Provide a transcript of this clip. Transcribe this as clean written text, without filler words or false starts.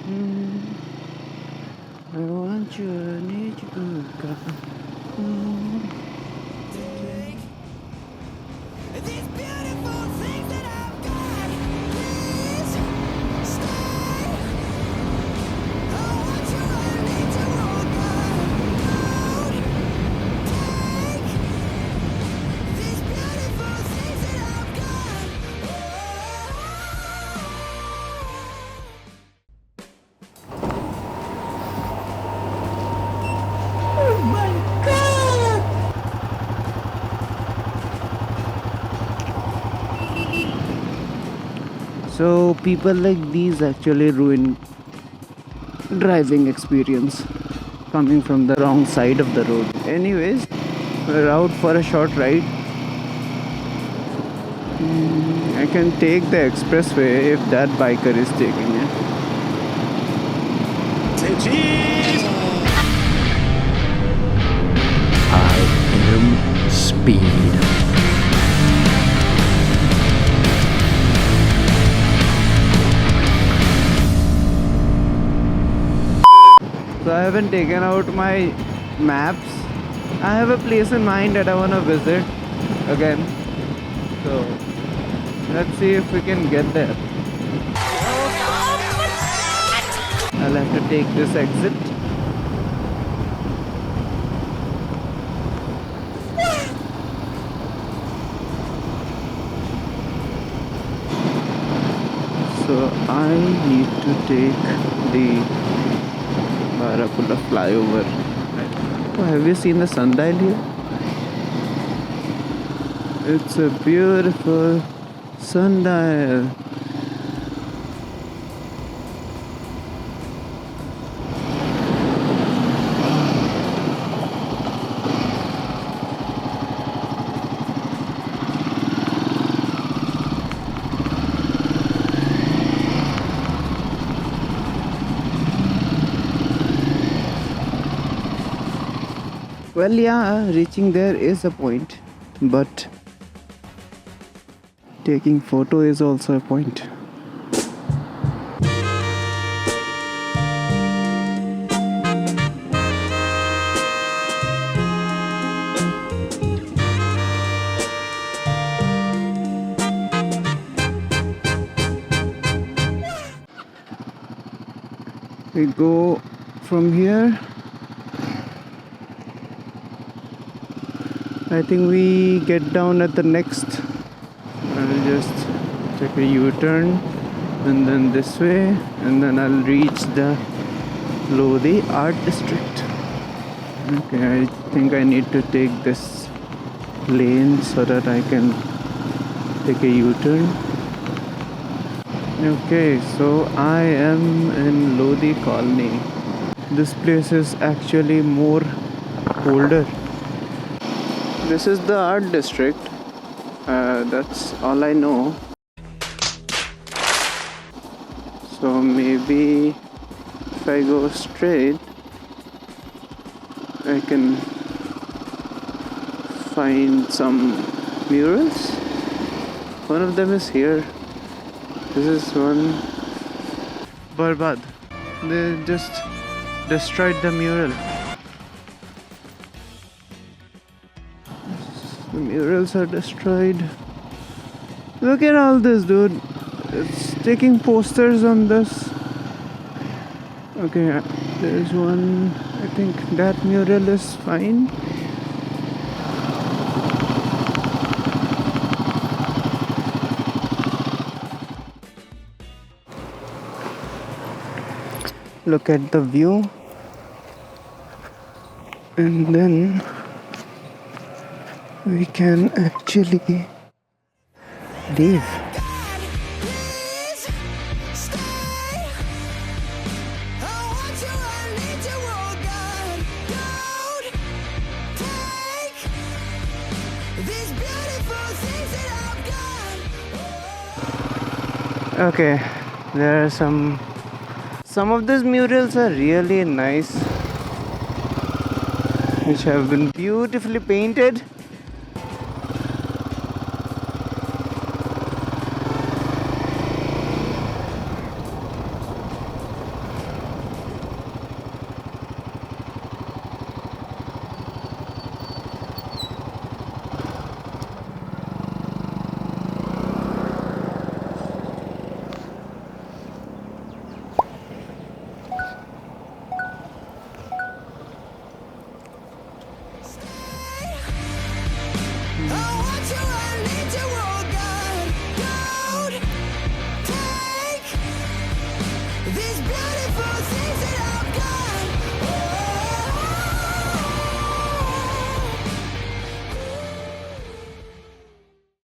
Mm, I want you, I need you, God. These beautiful things that I've got, please stay. I want you, I need you, oh God. Don't take these beautiful things that I've got. Oh my God! So people like these actually ruin driving experience coming from the wrong side of the road. Anyways, we're out for a short ride. I can take the expressway if that biker is taking it. Say cheese! I am speed. So I haven't taken out my maps. I have a place in mind that I want to visit again. So let's see if we can get there. I'll have to take this exit. So I need to take the Barapula flyover. Oh, have you seen the sundial here? It's a beautiful sundial. Well, yeah, reaching there is a point, but taking photo is also a point. We go from here. I think we get down at the next. I'll just take a U-turn and then this way, and then I'll reach the Lodhi Art District. Okay, I think I need to take this lane so that I can take a U-turn. Okay, so I am in Lodhi Colony. This place is actually more older. This is the art district. That's all I know. So maybe if I go straight, I can find some murals. One of them is here. This is one. Barbad. They just destroyed the mural. The murals are destroyed. Look at all this, dude. It's taking posters on this. Okay, there's one. I think that mural is fine. Look at the view. And then we can actually leave. Please stay. I want you, I need you, oh God. Don't take these beautiful things that I've got. Okay, there are some of these murals are really nice, which have been beautifully painted.